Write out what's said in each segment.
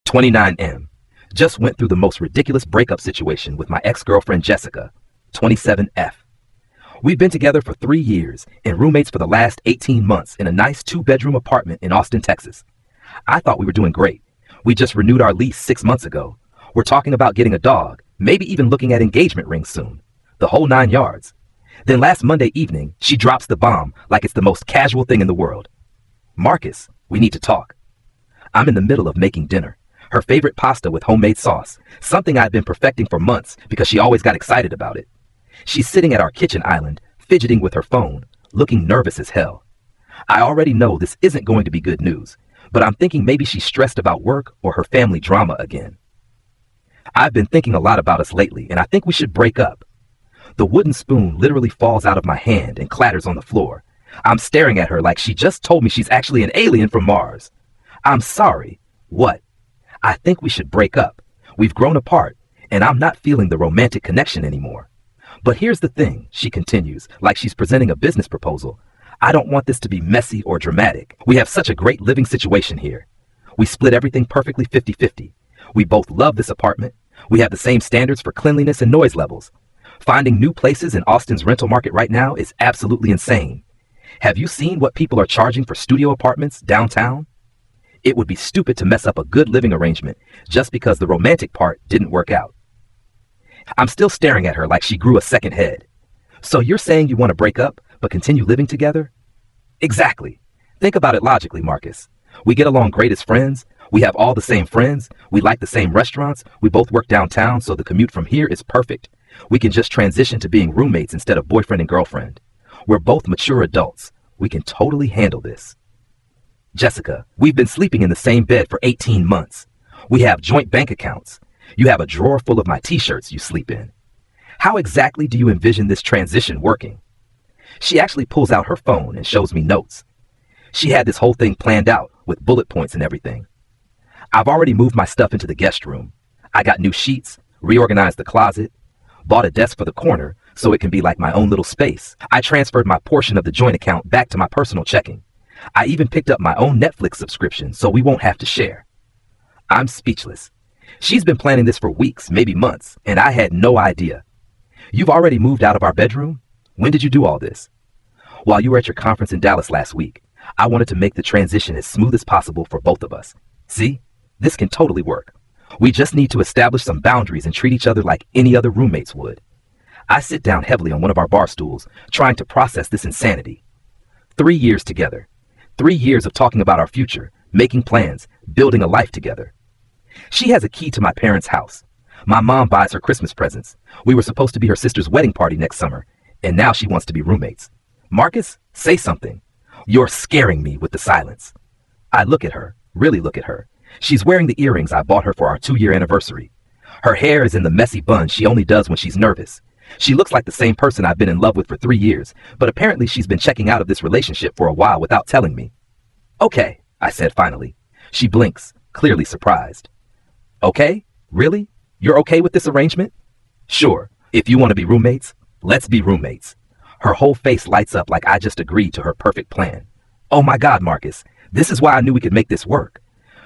29M. Just went through the most ridiculous breakup situation with my ex-girlfriend Jessica. 27F. We've been together for 3 years and roommates for the last 18 months in a nice 2-bedroom apartment in Austin, Texas. I thought we were doing great. We just renewed our lease 6 months ago. We're talking about getting a dog, maybe even looking at engagement rings soon. The whole 9 yards. Then last Monday evening, she drops the bomb like it's the most casual thing in the world. Marcus, we need to talk. I'm in the middle of making dinner. Her favorite pasta with homemade sauce, something I've been perfecting for months because she always got excited about it. She's sitting at our kitchen island, fidgeting with her phone, looking nervous as hell. I already know this isn't going to be good news, but I'm thinking maybe she's stressed about work or her family drama again. I've been thinking a lot about us lately, and I think we should break up. The wooden spoon literally falls out of my hand and clatters on the floor. I'm staring at her like she just told me she's actually an alien from Mars. I'm sorry. What? I think we should break up. We've grown apart, and I'm not feeling the romantic connection anymore. But here's the thing, she continues, like she's presenting a business proposal. I don't want this to be messy or dramatic. We have such a great living situation here. We split everything perfectly 50-50. We both love this apartment. We have the same standards for cleanliness and noise levels. Finding new places in Austin's rental market right now is absolutely insane. Have you seen what people are charging for studio apartments downtown? It would be stupid to mess up a good living arrangement just because the romantic part didn't work out. I'm still staring at her like she grew a second head. So you're saying you want to break up, but continue living together? Exactly. Think about it logically, Marcus. We get along great as friends. We have all the same friends. We like the same restaurants. We both work downtown, so the commute from here is perfect. We can just transition to being roommates instead of boyfriend and girlfriend. We're both mature adults. We can totally handle this. Jessica, we've been sleeping in the same bed for 18 months. We have joint bank accounts. You have a drawer full of my t-shirts you sleep in. How exactly do you envision this transition working? She actually pulls out her phone and shows me notes. She had this whole thing planned out with bullet points and everything. I've already moved my stuff into the guest room. I got new sheets, reorganized the closet, bought a desk for the corner so it can be like my own little space. I transferred my portion of the joint account back to my personal checking. I even picked up my own Netflix subscription so we won't have to share. I'm speechless. She's been planning this for weeks, maybe months, and I had no idea. You've already moved out of our bedroom? When did you do all this? While you were at your conference in Dallas last week, I wanted to make the transition as smooth as possible for both of us. See, this can totally work. We just need to establish some boundaries and treat each other like any other roommates would. I sit down heavily on one of our bar stools, trying to process this insanity. 3 years together. 3 years of talking about our future, making plans, building a life together. She has a key to my parents' house. My mom buys her Christmas presents. We were supposed to be her sister's wedding party next summer, and now she wants to be roommates. Marcus, say something. You're scaring me with the silence. I look at her, really look at her. She's wearing the earrings I bought her for our 2-year anniversary. Her hair is in the messy bun she only does when she's nervous. She looks like the same person I've been in love with for 3 years, but apparently she's been checking out of this relationship for a while without telling me. Okay, I said finally. She blinks, clearly surprised. Okay? Really? You're okay with this arrangement? Sure. If you want to be roommates, let's be roommates. Her whole face lights up like I just agreed to her perfect plan. Oh my God, Marcus, this is why I knew we could make this work.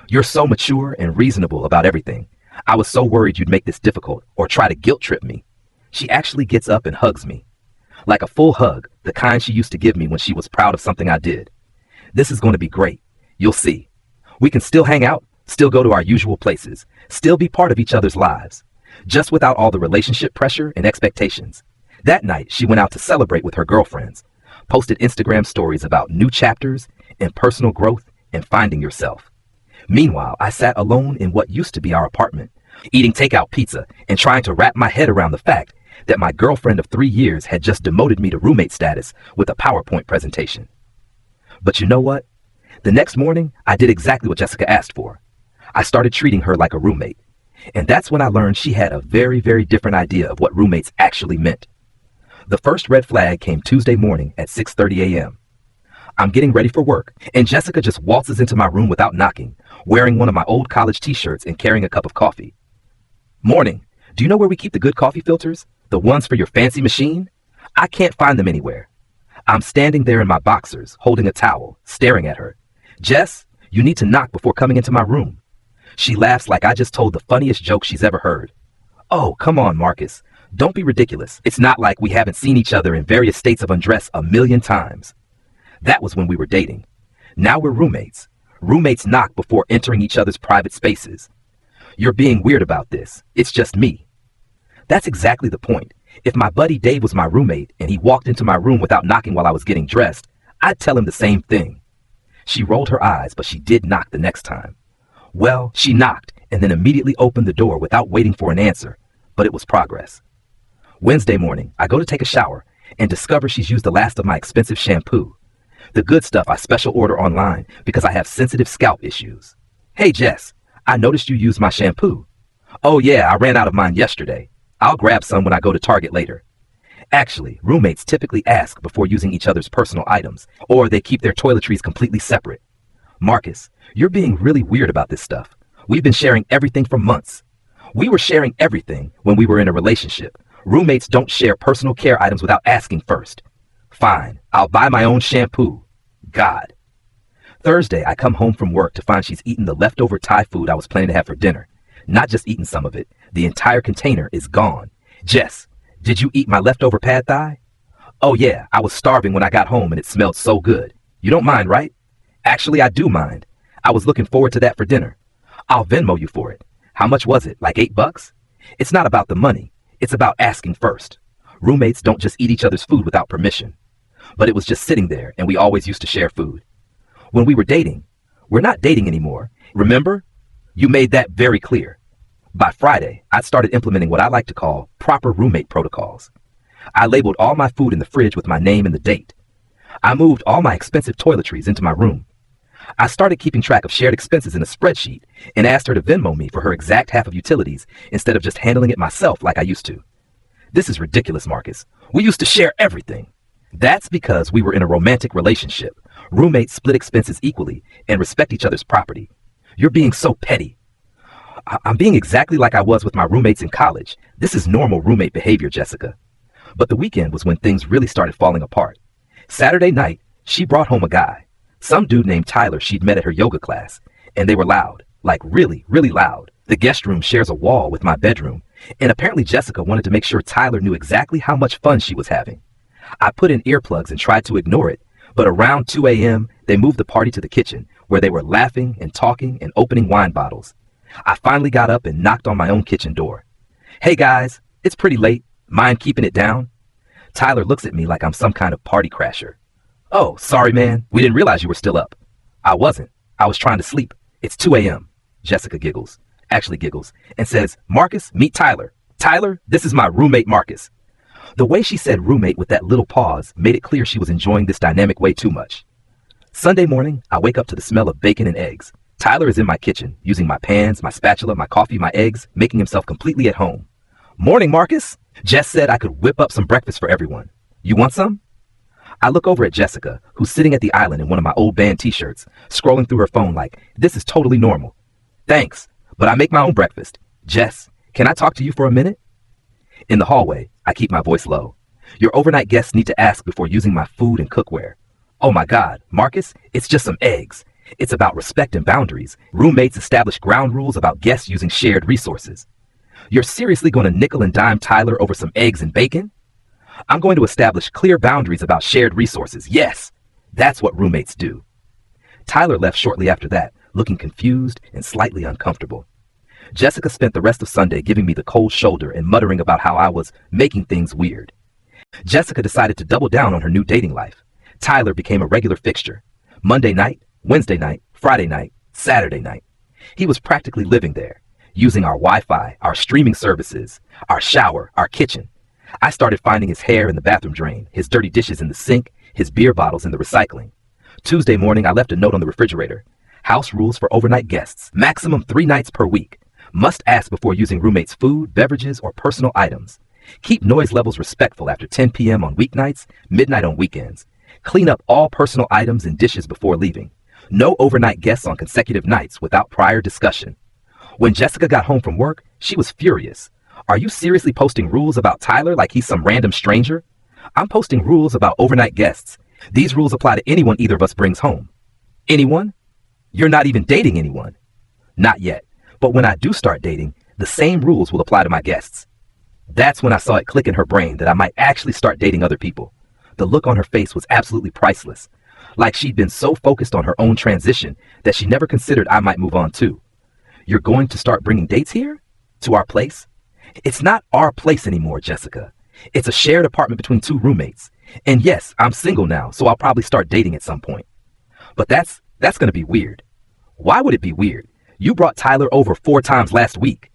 You're so mature and reasonable about everything. I was so worried you'd make this difficult or try to guilt trip me. She actually gets up and hugs me. Like a full hug, the kind she used to give me when she was proud of something I did. This is going to be great. You'll see. We can still hang out, still go to our usual places, still be part of each other's lives, just without all the relationship pressure and expectations. That night, she went out to celebrate with her girlfriends, posted Instagram stories about new chapters and personal growth and finding yourself. Meanwhile, I sat alone in what used to be our apartment, eating takeout pizza and trying to wrap my head around the fact that my girlfriend of 3 years had just demoted me to roommate status with a PowerPoint presentation. But you know what? The next morning, I did exactly what Jessica asked for. I started treating her like a roommate. And that's when I learned she had a very, very different idea of what roommates actually meant. The first red flag came Tuesday morning at 6:30 a.m. I'm getting ready for work, and Jessica just waltzes into my room without knocking, wearing one of my old college t-shirts and carrying a cup of coffee. Morning, do you know where we keep the good coffee filters? The ones for your fancy machine? I can't find them anywhere. I'm standing there in my boxers, holding a towel, staring at her. Jess, you need to knock before coming into my room. She laughs like I just told the funniest joke she's ever heard. Oh, come on, Marcus. Don't be ridiculous. It's not like we haven't seen each other in various states of undress a million times. That was when we were dating. Now we're roommates. Roommates knock before entering each other's private spaces. You're being weird about this. It's just me. That's exactly the point. If my buddy Dave was my roommate and he walked into my room without knocking while I was getting dressed, I'd tell him the same thing. She rolled her eyes, but she did knock the next time. Well, she knocked and then immediately opened the door without waiting for an answer, but it was progress. Wednesday morning, I go to take a shower and discover she's used the last of my expensive shampoo. The good stuff I special order online because I have sensitive scalp issues. Hey Jess, I noticed you used my shampoo. Oh yeah, I ran out of mine yesterday. I'll grab some when I go to Target later. Actually, roommates typically ask before using each other's personal items, or they keep their toiletries completely separate. Marcus, you're being really weird about this stuff. We've been sharing everything for months. We were sharing everything when we were in a relationship. Roommates don't share personal care items without asking first. Fine, I'll buy my own shampoo. God. Thursday, I come home from work to find she's eaten the leftover Thai food I was planning to have for dinner. Not just eaten some of it, the entire container is gone. Jess, did you eat my leftover pad thai? Oh yeah, I was starving when I got home and it smelled so good. You don't mind, right? Actually, I do mind. I was looking forward to that for dinner. I'll Venmo you for it. How much was it? Like $8? It's not about the money. It's about asking first. Roommates don't just eat each other's food without permission. But it was just sitting there and we always used to share food. When we were dating, we're not dating anymore. Remember? You made that very clear. By Friday, I'd started implementing what I like to call proper roommate protocols. I labeled all my food in the fridge with my name and the date. I moved all my expensive toiletries into my room. I started keeping track of shared expenses in a spreadsheet and asked her to Venmo me for her exact half of utilities instead of just handling it myself like I used to. This is ridiculous, Marcus. We used to share everything. That's because we were in a romantic relationship. Roommates split expenses equally and respect each other's property. You're being so petty. I'm being exactly like I was with my roommates in college. This is normal roommate behavior, Jessica. But the weekend was when things really started falling apart. Saturday night, she brought home a guy. Some dude named Tyler she'd met at her yoga class. And they were loud. Like really, really loud. The guest room shares a wall with my bedroom. And apparently Jessica wanted to make sure Tyler knew exactly how much fun she was having. I put in earplugs and tried to ignore it. But around 2 a.m., they moved the party to the kitchen, where they were laughing and talking and opening wine bottles. I finally got up and knocked on my own kitchen door. Hey guys, it's pretty late. Mind keeping it down? Tyler looks at me like I'm some kind of party crasher. Oh, sorry man, we didn't realize you were still up. I wasn't. I was trying to sleep. It's 2 a.m. Jessica giggles, and says, Marcus, meet Tyler. Tyler, this is my roommate Marcus. The way she said roommate with that little pause made it clear she was enjoying this dynamic way too much. Sunday morning, I wake up to the smell of bacon and eggs. Tyler is in my kitchen, using my pans, my spatula, my coffee, my eggs, making himself completely at home. Morning, Marcus. Jess said I could whip up some breakfast for everyone. You want some? I look over at Jessica, who's sitting at the island in one of my old band t-shirts, scrolling through her phone like, this is totally normal. Thanks, but I make my own breakfast. Jess, can I talk to you for a minute? In the hallway, I keep my voice low. Your overnight guests need to ask before using my food and cookware. Oh my God, Marcus, it's just some eggs. It's about respect and boundaries. Roommates establish ground rules about guests using shared resources. You're seriously going to nickel and dime Tyler over some eggs and bacon? I'm going to establish clear boundaries about shared resources. Yes, that's what roommates do. Tyler left shortly after that, looking confused and slightly uncomfortable. Jessica spent the rest of Sunday giving me the cold shoulder and muttering about how I was making things weird. Jessica decided to double down on her new dating life. Tyler became a regular fixture. Monday night, Wednesday night, Friday night, Saturday night. He was practically living there, using our Wi-Fi, our streaming services, our shower, our kitchen. I started finding his hair in the bathroom drain, his dirty dishes in the sink, his beer bottles in the recycling. Tuesday morning, I left a note on the refrigerator. House rules for overnight guests. Maximum 3 nights per week. Must ask before using roommates' food, beverages, or personal items. Keep noise levels respectful after 10 p.m. on weeknights, midnight on weekends. Clean up all personal items and dishes before leaving. No overnight guests on consecutive nights without prior discussion. When Jessica got home from work, she was furious. Are you seriously posting rules about Tyler like he's some random stranger? I'm posting rules about overnight guests. These rules apply to anyone either of us brings home. Anyone? You're not even dating anyone. Not yet. But when I do start dating, the same rules will apply to my guests. That's when I saw it click in her brain that I might actually start dating other people. The look on her face was absolutely priceless. Like she'd been so focused on her own transition that she never considered I might move on too. You're going to start bringing dates here? To our place? It's not our place anymore, Jessica. It's a shared apartment between two roommates. And yes, I'm single now, so I'll probably start dating at some point. But that's going to be weird. Why would it be weird? You brought Tyler over 4 times last week.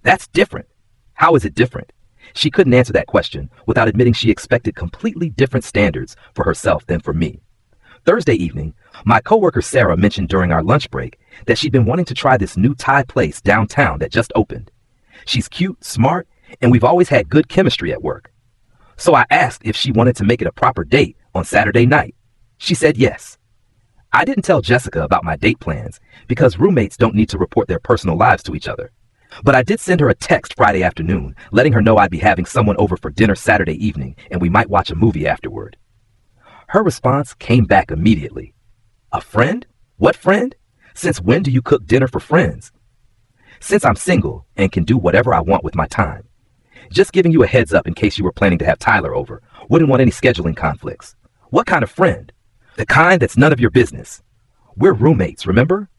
That's different. How is it different? She couldn't answer that question without admitting she expected completely different standards for herself than for me. Thursday evening, my coworker Sarah mentioned during our lunch break that she'd been wanting to try this new Thai place downtown that just opened. She's cute, smart, and we've always had good chemistry at work. So I asked if she wanted to make it a proper date on Saturday night. She said yes. I didn't tell Jessica about my date plans because roommates don't need to report their personal lives to each other. But I did send her a text Friday afternoon letting her know I'd be having someone over for dinner Saturday evening and we might watch a movie afterward. Her response came back immediately. A friend? What friend? Since when do you cook dinner for friends? Since I'm single and can do whatever I want with my time. Just giving you a heads up in case you were planning to have Tyler over. Wouldn't want any scheduling conflicts. What kind of friend? The kind that's none of your business. We're roommates, remember?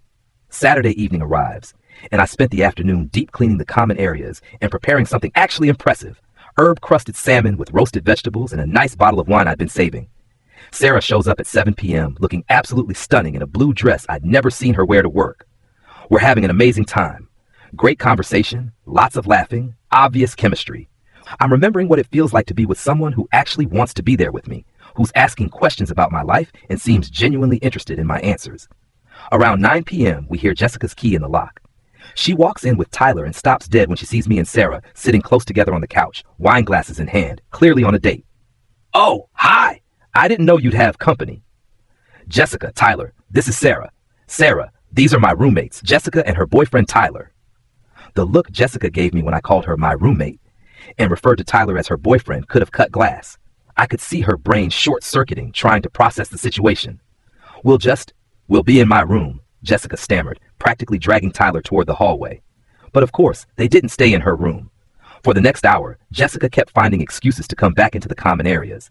Saturday evening arrives, and I spent the afternoon deep cleaning the common areas and preparing something actually impressive. Herb-crusted salmon with roasted vegetables and a nice bottle of wine I'd been saving. Sarah shows up at 7 p.m. looking absolutely stunning in a blue dress I'd never seen her wear to work. We're having an amazing time. Great conversation, lots of laughing, obvious chemistry. I'm remembering what it feels like to be with someone who actually wants to be there with me, who's asking questions about my life and seems genuinely interested in my answers. Around 9 p.m., we hear Jessica's key in the lock. She walks in with Tyler and stops dead when she sees me and Sarah sitting close together on the couch, wine glasses in hand, clearly on a date. Oh, hi! I didn't know you'd have company. Jessica, Tyler, this is Sarah. Sarah, these are my roommates, Jessica and her boyfriend Tyler. The look Jessica gave me when I called her my roommate and referred to Tyler as her boyfriend could have cut glass. I could see her brain short-circuiting, trying to process the situation. We'll be in my room, Jessica stammered, practically dragging Tyler toward the hallway. But of course, they didn't stay in her room. For the next hour, Jessica kept finding excuses to come back into the common areas.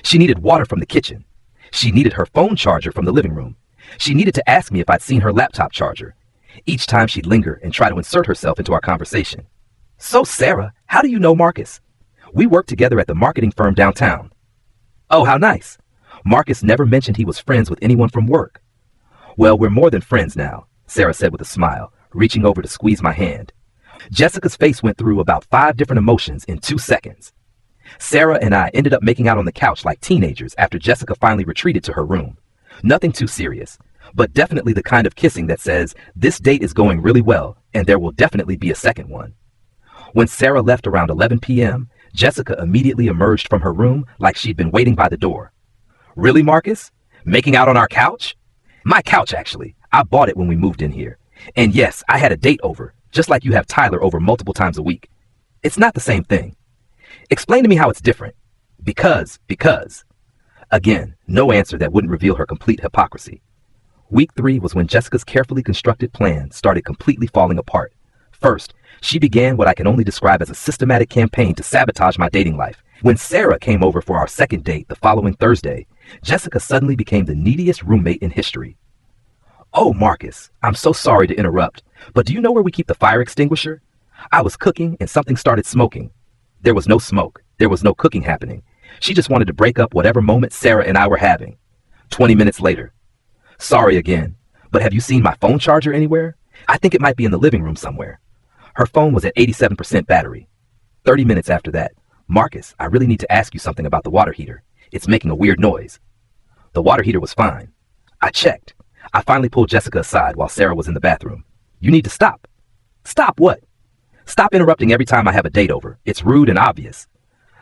She needed water from the kitchen. She needed her phone charger from the living room. She needed to ask me if I'd seen her laptop charger. Each time she'd linger and try to insert herself into our conversation. So Sarah, how do you know Marcus? We work together at the marketing firm downtown. Oh, how nice. Marcus never mentioned he was friends with anyone from work. Well, we're more than friends now, Sarah said with a smile, reaching over to squeeze my hand. Jessica's face went through about 5 different emotions in 2 seconds. Sarah and I ended up making out on the couch like teenagers after Jessica finally retreated to her room. Nothing too serious, but definitely the kind of kissing that says, this date is going really well, and there will definitely be a second one. When Sarah left around 11 p.m., Jessica immediately emerged from her room like she'd been waiting by the door. Really, Marcus? Making out on our couch? My couch, actually. I bought it when we moved in here. And yes, I had a date over, just like you have Tyler over multiple times a week. It's not the same thing. Explain to me how it's different. Because. Again, no answer that wouldn't reveal her complete hypocrisy. Week 3 was when Jessica's carefully constructed plan started completely falling apart. First, she began what I can only describe as a systematic campaign to sabotage my dating life. When Sarah came over for our second date the following Thursday, Jessica suddenly became the neediest roommate in history. Oh, Marcus, I'm so sorry to interrupt, but do you know where we keep the fire extinguisher? I was cooking and something started smoking. There was no smoke. There was no cooking happening. She just wanted to break up whatever moment Sarah and I were having. 20 minutes later. Sorry again, but have you seen my phone charger anywhere? I think it might be in the living room somewhere. Her phone was at 87% battery. 30 minutes after that. Marcus, I really need to ask you something about the water heater. It's making a weird noise. The water heater was fine. I checked. I finally pulled Jessica aside while Sarah was in the bathroom. You need to stop. Stop what? Stop interrupting every time I have a date over. It's rude and obvious.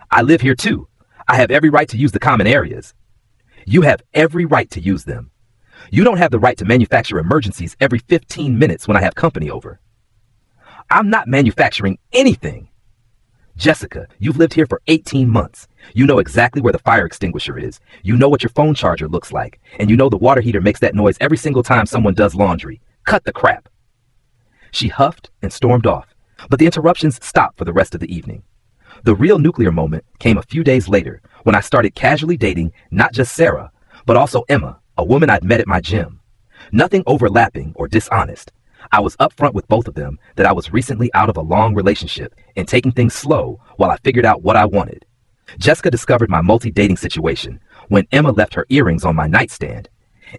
I live here too. I have every right to use the common areas. You have every right to use them. You don't have the right to manufacture emergencies every 15 minutes when I have company over. I'm not manufacturing anything. Jessica, you've lived here for 18 months. You know exactly where the fire extinguisher is. You know what your phone charger looks like. And you know the water heater makes that noise every single time someone does laundry. Cut the crap. She huffed and stormed off, but the interruptions stopped for the rest of the evening. The real nuclear moment came a few days later when I started casually dating not just Sarah, but also Emma, a woman I'd met at my gym. Nothing overlapping or dishonest. I was upfront with both of them that I was recently out of a long relationship and taking things slow while I figured out what I wanted. Jessica discovered my multi-dating situation when Emma left her earrings on my nightstand,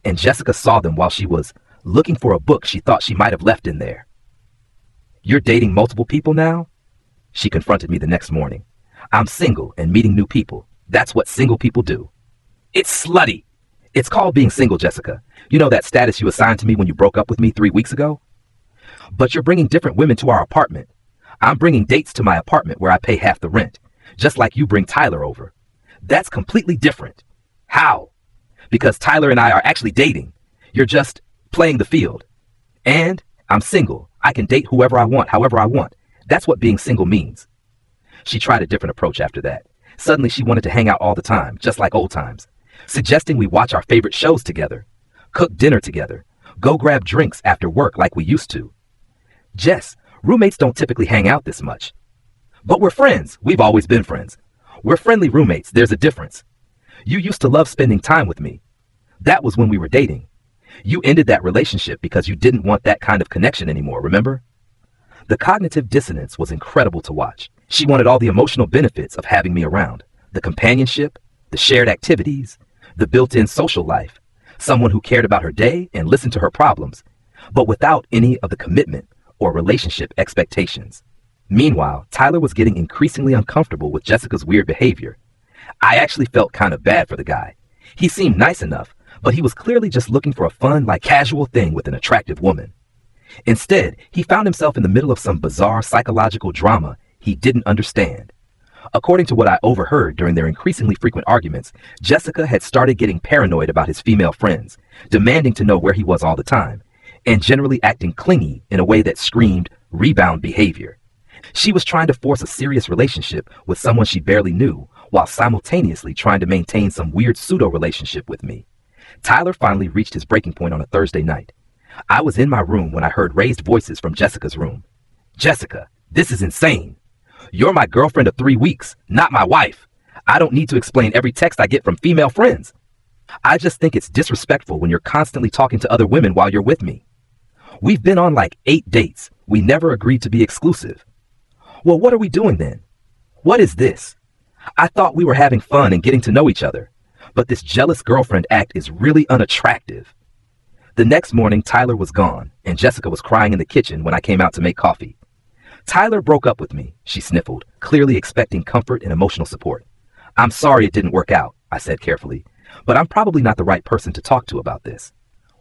and Jessica saw them while she was looking for a book she thought she might have left in there. "You're dating multiple people now?" She confronted me the next morning. "I'm single and meeting new people. That's what single people do." "It's slutty." "It's called being single, Jessica. You know that status you assigned to me when you broke up with me 3 weeks ago? But you're bringing different women to our apartment. I'm bringing dates to my apartment where I pay half the rent, just like you bring Tyler over. That's completely different." "How?" "Because Tyler and I are actually dating. You're just playing the field. And I'm single. I can date whoever I want, however I want. That's what being single means." She tried a different approach after that. Suddenly she wanted to hang out all the time, just like old times, suggesting we watch our favorite shows together, cook dinner together, go grab drinks after work like we used to. "Jess, roommates don't typically hang out this much." "But we're friends. We've always been friends. We're friendly roommates. There's a difference. You used to love spending time with me. That was when we were dating. You ended that relationship because you didn't want that kind of connection anymore, remember?" The cognitive dissonance was incredible to watch. She wanted all the emotional benefits of having me around, the companionship, the shared activities, the built-in social life, someone who cared about her day and listened to her problems, but without any of the commitment or relationship expectations. Meanwhile, Tyler was getting increasingly uncomfortable with Jessica's weird behavior. I actually felt kind of bad for the guy. He seemed nice enough, but he was clearly just looking for a fun, casual thing with an attractive woman. Instead, he found himself in the middle of some bizarre psychological drama he didn't understand. According to what I overheard during their increasingly frequent arguments, Jessica had started getting paranoid about his female friends, demanding to know where he was all the time, and generally acting clingy in a way that screamed rebound behavior. She was trying to force a serious relationship with someone she barely knew, while simultaneously trying to maintain some weird pseudo-relationship with me. Tyler finally reached his breaking point on a Thursday night. I was in my room when I heard raised voices from Jessica's room. "Jessica, this is insane. You're my girlfriend of 3 weeks, not my wife. I don't need to explain every text I get from female friends. I just think it's disrespectful when you're constantly talking to other women while you're with me. We've been on 8 dates. We never agreed to be exclusive." "Well, what are we doing then? What is this? I thought we were having fun and getting to know each other, but this jealous girlfriend act is really unattractive." The next morning, Tyler was gone, and Jessica was crying in the kitchen when I came out to make coffee. "Tyler broke up with me," she sniffled, clearly expecting comfort and emotional support. "I'm sorry it didn't work out," I said carefully, "but I'm probably not the right person to talk to about this."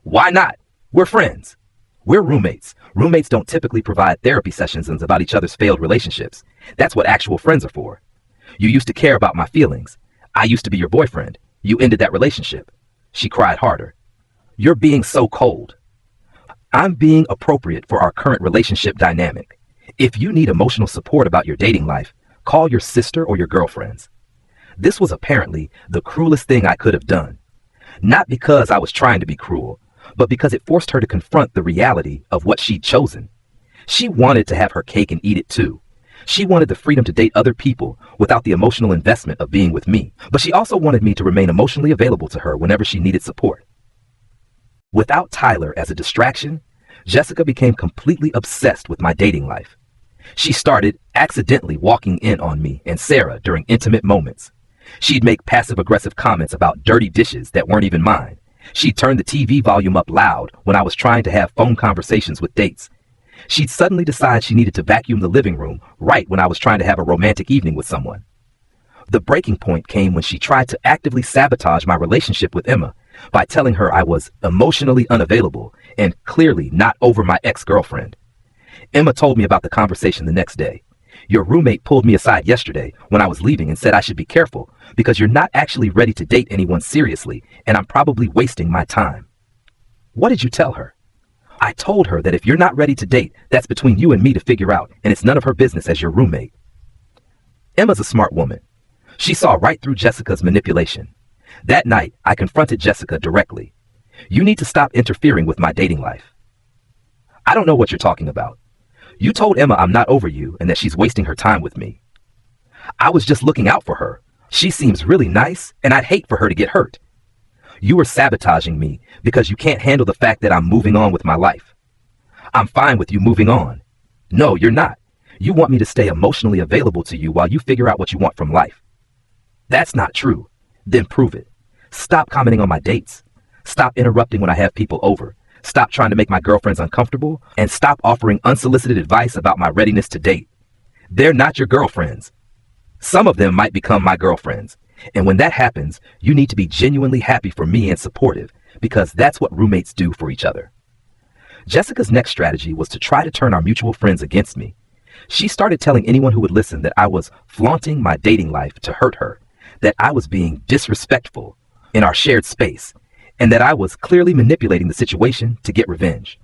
"Why not? We're friends. We're roommates. Roommates don't typically provide therapy sessions about each other's failed relationships. That's what actual friends are for. You used to care about my feelings. I used to be your boyfriend. You ended that relationship." She cried harder. "You're being so cold." "I'm being appropriate for our current relationship dynamic. If you need emotional support about your dating life, call your sister or your girlfriends." This was apparently the cruelest thing I could have done. Not because I was trying to be cruel, but because it forced her to confront the reality of what she'd chosen. She wanted to have her cake and eat it too. She wanted the freedom to date other people without the emotional investment of being with me, but she also wanted me to remain emotionally available to her whenever she needed support. Without Tyler as a distraction, Jessica became completely obsessed with my dating life. She started accidentally walking in on me and Sarah during intimate moments. She'd make passive-aggressive comments about dirty dishes that weren't even mine. She'd turn the TV volume up loud when I was trying to have phone conversations with dates. She'd suddenly decide she needed to vacuum the living room right when I was trying to have a romantic evening with someone. The breaking point came when she tried to actively sabotage my relationship with Emma by telling her I was emotionally unavailable and clearly not over my ex-girlfriend. Emma told me about the conversation the next day. "Your roommate pulled me aside yesterday when I was leaving and said I should be careful because you're not actually ready to date anyone seriously and I'm probably wasting my time." "What did you tell her?" "I told her that if you're not ready to date, that's between you and me to figure out, and it's none of her business as your roommate." Emma's a smart woman. She saw right through Jessica's manipulation. That night, I confronted Jessica directly. "You need to stop interfering with my dating life." "I don't know what you're talking about. You told Emma I'm not over you and that she's wasting her time with me. I was just looking out for her. She seems really nice, and I'd hate for her to get hurt. You were sabotaging me because you can't handle the fact that I'm moving on with my life. I'm fine with you moving on. No, you're not. You want me to stay emotionally available to you while you figure out what you want from life. That's not true. Then prove it. Stop commenting on my dates. Stop interrupting when I have people over. Stop trying to make my girlfriends uncomfortable, and stop offering unsolicited advice about my readiness to date. They're not your girlfriends. Some of them might become my girlfriends. And when that happens, you need to be genuinely happy for me and supportive, because that's what roommates do for each other. Jessica's next strategy was to try to turn our mutual friends against me. She started telling anyone who would listen that I was flaunting my dating life to hurt her, that I was being disrespectful in our shared space, and that I was clearly manipulating the situation to get revenge.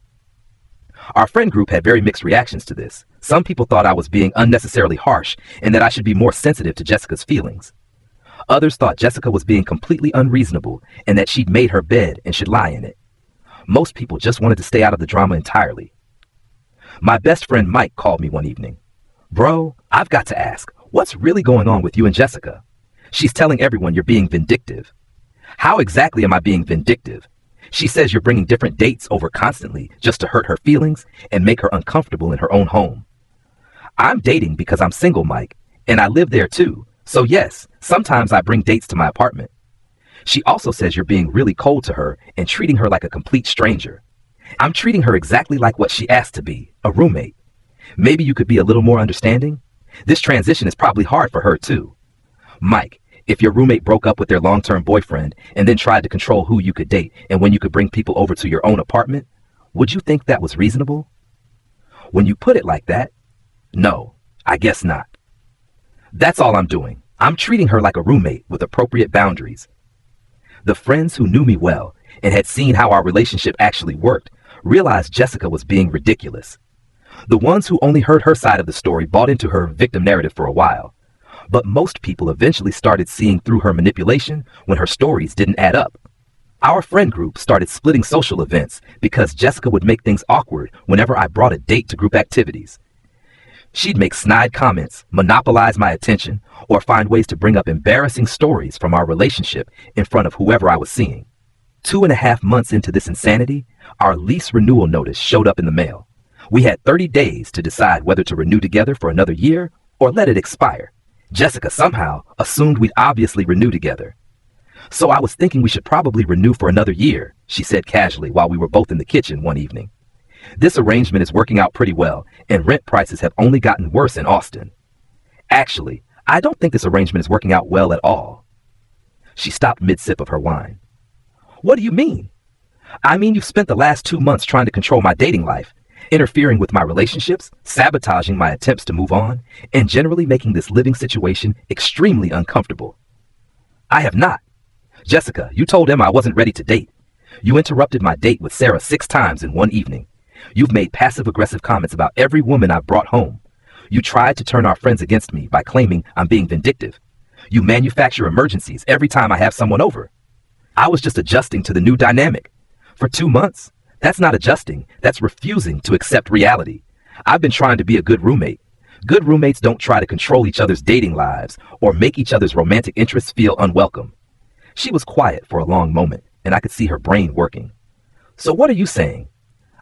Our friend group had very mixed reactions to this. Some people thought I was being unnecessarily harsh and that I should be more sensitive to Jessica's feelings. Others thought Jessica was being completely unreasonable and that she'd made her bed and should lie in it. Most people just wanted to stay out of the drama entirely. My best friend Mike called me one evening. Bro, I've got to ask, what's really going on with you and Jessica? She's telling everyone you're being vindictive. How exactly am I being vindictive? She says you're bringing different dates over constantly just to hurt her feelings and make her uncomfortable in her own home. I'm dating because I'm single, Mike, and I live there too. So yes, sometimes I bring dates to my apartment. She also says you're being really cold to her and treating her like a complete stranger. I'm treating her exactly like what she asked to be, a roommate. Maybe you could be a little more understanding? This transition is probably hard for her too. Mike, if your roommate broke up with their long-term boyfriend and then tried to control who you could date and when you could bring people over to your own apartment, would you think that was reasonable? When you put it like that, no, I guess not. That's all I'm doing. I'm treating her like a roommate with appropriate boundaries. The friends who knew me well and had seen how our relationship actually worked realized Jessica was being ridiculous. The ones who only heard her side of the story bought into her victim narrative for a while. But most people eventually started seeing through her manipulation when her stories didn't add up. Our friend group started splitting social events because Jessica would make things awkward whenever I brought a date to group activities. She'd make snide comments, monopolize my attention, or find ways to bring up embarrassing stories from our relationship in front of whoever I was seeing. 2.5 months into this insanity, our lease renewal notice showed up in the mail. We had 30 days to decide whether to renew together for another year or let it expire. Jessica somehow assumed we'd obviously renew together. So I was thinking we should probably renew for another year, she said casually while we were both in the kitchen one evening. This arrangement is working out pretty well, and rent prices have only gotten worse in Austin. Actually, I don't think this arrangement is working out well at all. She stopped mid-sip of her wine. What do you mean? I mean, you've spent the last 2 months trying to control my dating life, interfering with my relationships, sabotaging my attempts to move on, and generally making this living situation extremely uncomfortable. I have not. Jessica, you told Emma I wasn't ready to date. You interrupted my date with Sarah 6 times in one evening. You've made passive-aggressive comments about every woman I've brought home. You tried to turn our friends against me by claiming I'm being vindictive. You manufacture emergencies every time I have someone over. I was just adjusting to the new dynamic. For 2 months, that's not adjusting, that's refusing to accept reality. I've been trying to be a good roommate. Good roommates don't try to control each other's dating lives or make each other's romantic interests feel unwelcome. She was quiet for a long moment, and I could see her brain working. So what are you saying?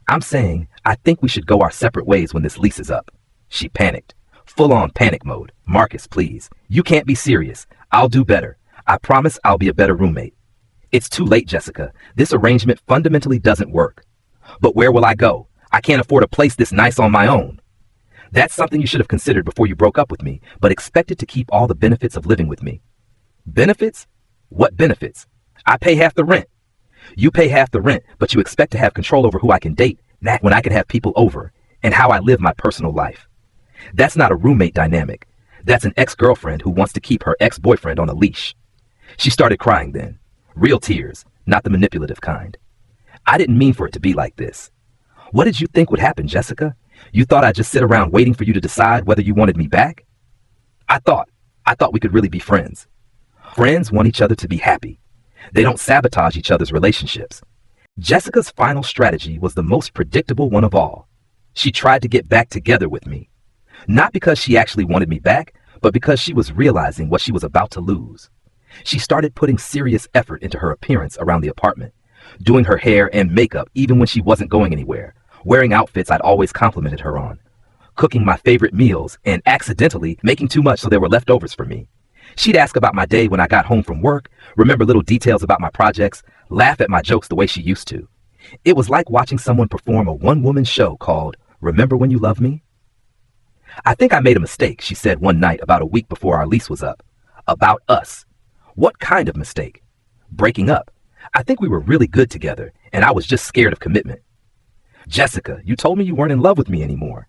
I'm saying I think we should go our separate ways when this lease is up. She panicked. Full-on panic mode. Marcus, please. You can't be serious. I'll do better. I promise I'll be a better roommate. It's too late, Jessica. This arrangement fundamentally doesn't work. But where will I go? I can't afford a place this nice on my own. That's something you should have considered before you broke up with me, but expected to keep all the benefits of living with me. Benefits? What benefits? I pay half the rent. You pay half the rent, but you expect to have control over who I can date, when I can have people over, and how I live my personal life. That's not a roommate dynamic. That's an ex-girlfriend who wants to keep her ex-boyfriend on a leash. She started crying then. Real tears, not the manipulative kind. I didn't mean for it to be like this. What did you think would happen, Jessica? You thought I'd just sit around waiting for you to decide whether you wanted me back? I thought we could really be friends. Friends want each other to be happy. They don't sabotage each other's relationships. Jessica's final strategy was the most predictable one of all. She tried to get back together with me. Not because she actually wanted me back, but because she was realizing what she was about to lose. She started putting serious effort into her appearance around the apartment, doing her hair and makeup even when she wasn't going anywhere, wearing outfits I'd always complimented her on, cooking my favorite meals, and accidentally making too much so there were leftovers for me. She'd ask about my day when I got home from work, remember little details about my projects, laugh at my jokes the way she used to. It was like watching someone perform a one-woman show called Remember When You Loved Me? I think I made a mistake, she said one night about a week before our lease was up. About us. What kind of mistake? Breaking up. I think we were really good together, and I was just scared of commitment. Jessica, you told me you weren't in love with me anymore.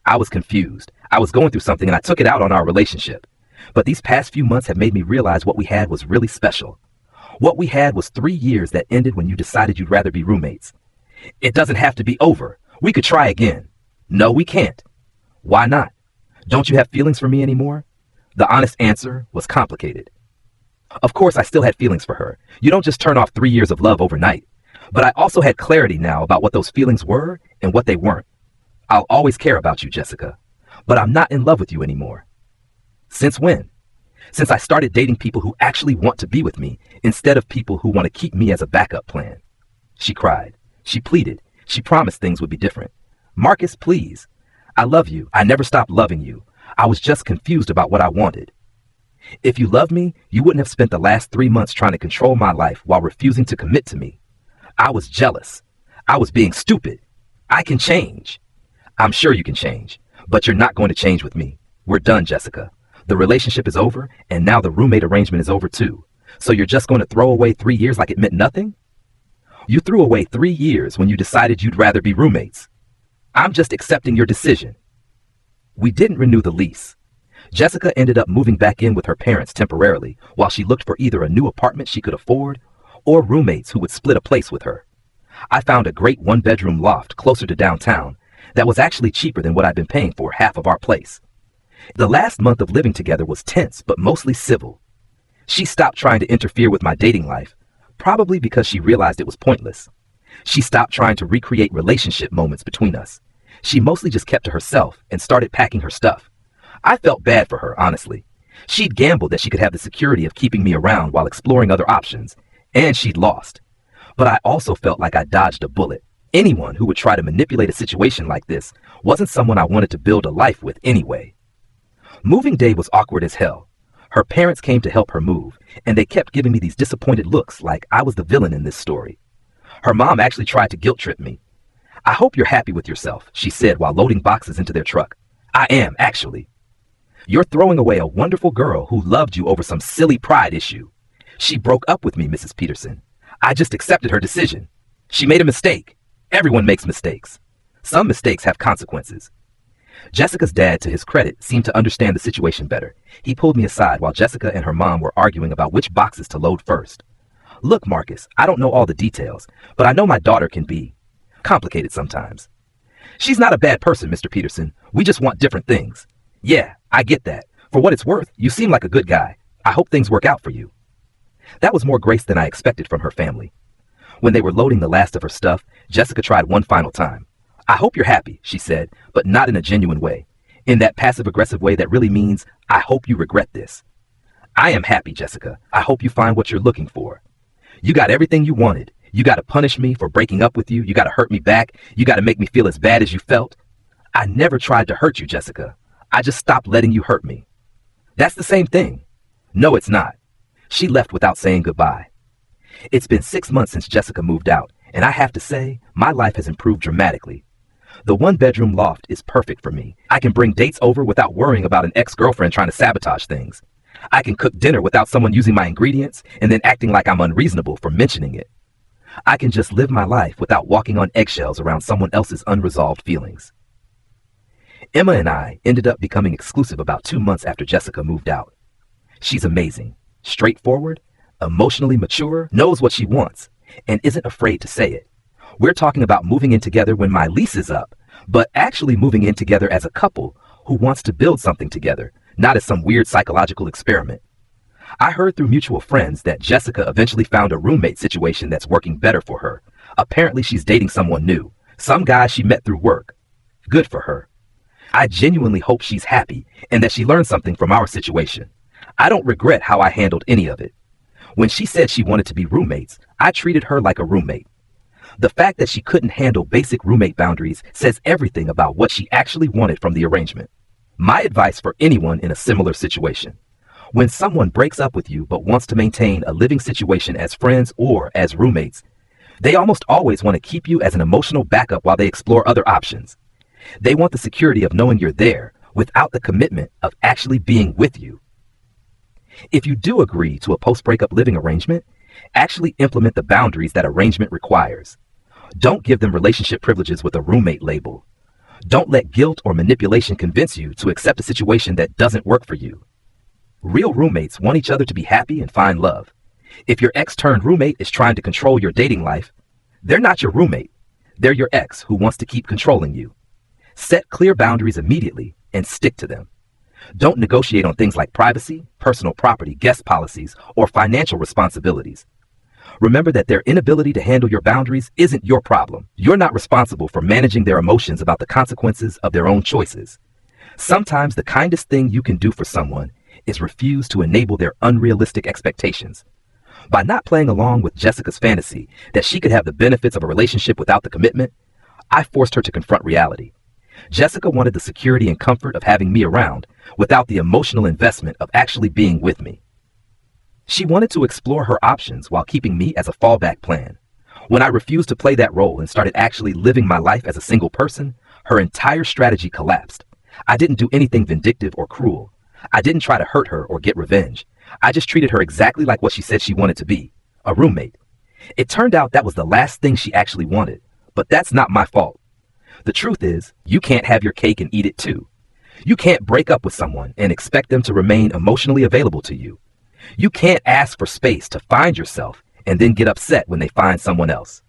I was confused. I was going through something and I took it out on our relationship. But these past few months have made me realize what we had was really special. What we had was 3 years that ended when you decided you'd rather be roommates. It doesn't have to be over. We could try again. No, we can't. Why not? Don't you have feelings for me anymore? The honest answer was complicated. Of course, I still had feelings for her. You don't just turn off 3 years of love overnight. But I also had clarity now about what those feelings were and what they weren't. I'll always care about you, Jessica. But I'm not in love with you anymore. Since when? Since I started dating people who actually want to be with me instead of people who want to keep me as a backup plan. She cried. She pleaded. She promised things would be different. Marcus, please. I love you. I never stopped loving you. I was just confused about what I wanted. If you loved me, you wouldn't have spent the last 3 months trying to control my life while refusing to commit to me. I was jealous. I was being stupid. I can change. I'm sure you can change, but you're not going to change with me. We're done, Jessica. The relationship is over, and now the roommate arrangement is over too. So you're just going to throw away 3 years like it meant nothing? You threw away 3 years when you decided you'd rather be roommates. I'm just accepting your decision. We didn't renew the lease. Jessica ended up moving back in with her parents temporarily while she looked for either a new apartment she could afford or roommates who would split a place with her. I found a great one-bedroom loft closer to downtown that was actually cheaper than what I'd been paying for half of our place. The last month of living together was tense but mostly civil. She stopped trying to interfere with my dating life, probably because she realized it was pointless. She stopped trying to recreate relationship moments between us. She mostly just kept to herself and started packing her stuff. I felt bad for her, honestly. She'd gambled that she could have the security of keeping me around while exploring other options, and she'd lost. But I also felt like I dodged a bullet. Anyone who would try to manipulate a situation like this wasn't someone I wanted to build a life with anyway. Moving day was awkward as hell. Her parents came to help her move, and they kept giving me these disappointed looks like I was the villain in this story. Her mom actually tried to guilt trip me. I hope you're happy with yourself, she said while loading boxes into their truck. I am, actually. You're throwing away a wonderful girl who loved you over some silly pride issue. She broke up with me, Mrs. Peterson. I just accepted her decision. She made a mistake. Everyone makes mistakes. Some mistakes have consequences. Jessica's dad, to his credit, seemed to understand the situation better. He pulled me aside while Jessica and her mom were arguing about which boxes to load first. Look, Marcus, I don't know all the details, but I know my daughter can be complicated sometimes. She's not a bad person, Mr. Peterson. We just want different things. Yeah, I get that. For what it's worth, you seem like a good guy. I hope things work out for you. That was more grace than I expected from her family. When they were loading the last of her stuff, Jessica tried one final time. I hope you're happy, she said, but not in a genuine way. In that passive-aggressive way that really means, I hope you regret this. I am happy, Jessica. I hope you find what you're looking for. You got everything you wanted. You got to punish me for breaking up with you. You got to hurt me back. You got to make me feel as bad as you felt. I never tried to hurt you, Jessica. I just stopped letting you hurt me. That's the same thing. No, it's not. She left without saying goodbye. It's been 6 months since Jessica moved out, and I have to say, my life has improved dramatically. The one-bedroom loft is perfect for me. I can bring dates over without worrying about an ex-girlfriend trying to sabotage things. I can cook dinner without someone using my ingredients and then acting like I'm unreasonable for mentioning it. I can just live my life without walking on eggshells around someone else's unresolved feelings. Emma and I ended up becoming exclusive about 2 months after Jessica moved out. She's amazing, straightforward, emotionally mature, knows what she wants, and isn't afraid to say it. We're talking about moving in together when my lease is up, but actually moving in together as a couple who wants to build something together, not as some weird psychological experiment. I heard through mutual friends that Jessica eventually found a roommate situation that's working better for her. Apparently she's dating someone new, some guy she met through work. Good for her. I genuinely hope she's happy and that she learned something from our situation. I don't regret how I handled any of it. When she said she wanted to be roommates, I treated her like a roommate. The fact that she couldn't handle basic roommate boundaries says everything about what she actually wanted from the arrangement. My advice for anyone in a similar situation: when someone breaks up with you but wants to maintain a living situation as friends or as roommates, they almost always want to keep you as an emotional backup while they explore other options. They want the security of knowing you're there without the commitment of actually being with you. If you do agree to a post-breakup living arrangement, actually implement the boundaries that arrangement requires. Don't give them relationship privileges with a roommate label. Don't let guilt or manipulation convince you to accept a situation that doesn't work for you. Real roommates want each other to be happy and find love. If your ex-turned-roommate is trying to control your dating life, they're not your roommate. They're your ex who wants to keep controlling you. Set clear boundaries immediately and stick to them. Don't negotiate on things like privacy, personal property, guest policies, or financial responsibilities. Remember that their inability to handle your boundaries isn't your problem. You're not responsible for managing their emotions about the consequences of their own choices. Sometimes the kindest thing you can do for someone is refuse to enable their unrealistic expectations. By not playing along with Jessica's fantasy that she could have the benefits of a relationship without the commitment, I forced her to confront reality. Jessica wanted the security and comfort of having me around without the emotional investment of actually being with me. She wanted to explore her options while keeping me as a fallback plan. When I refused to play that role and started actually living my life as a single person, her entire strategy collapsed. I didn't do anything vindictive or cruel. I didn't try to hurt her or get revenge. I just treated her exactly like what she said she wanted to be, a roommate. It turned out that was the last thing she actually wanted, but that's not my fault. The truth is, you can't have your cake and eat it too. You can't break up with someone and expect them to remain emotionally available to you. You can't ask for space to find yourself and then get upset when they find someone else.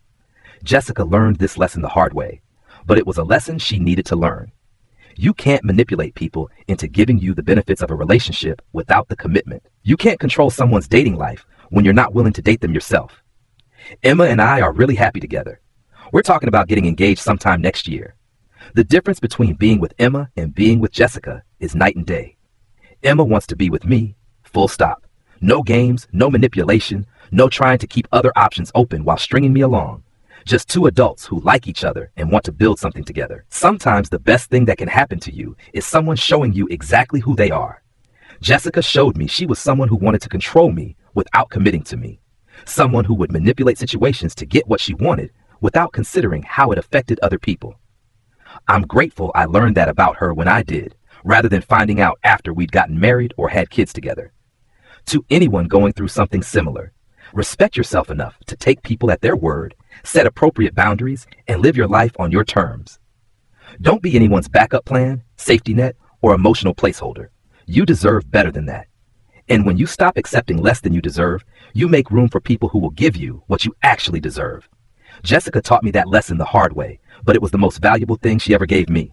Jessica learned this lesson the hard way, but it was a lesson she needed to learn. You can't manipulate people into giving you the benefits of a relationship without the commitment. You can't control someone's dating life when you're not willing to date them yourself. Emma and I are really happy together. We're talking about getting engaged sometime next year. The difference between being with Emma and being with Jessica is night and day. Emma wants to be with me, full stop. No games, no manipulation, no trying to keep other options open while stringing me along. Just two adults who like each other and want to build something together. Sometimes the best thing that can happen to you is someone showing you exactly who they are. Jessica showed me she was someone who wanted to control me without committing to me. Someone who would manipulate situations to get what she wanted without considering how it affected other people. I'm grateful I learned that about her when I did, rather than finding out after we'd gotten married or had kids together. To anyone going through something similar, respect yourself enough to take people at their word, set appropriate boundaries, and live your life on your terms. Don't be anyone's backup plan, safety net, or emotional placeholder. You deserve better than that. And when you stop accepting less than you deserve, you make room for people who will give you what you actually deserve. Jessica taught me that lesson the hard way, but it was the most valuable thing she ever gave me.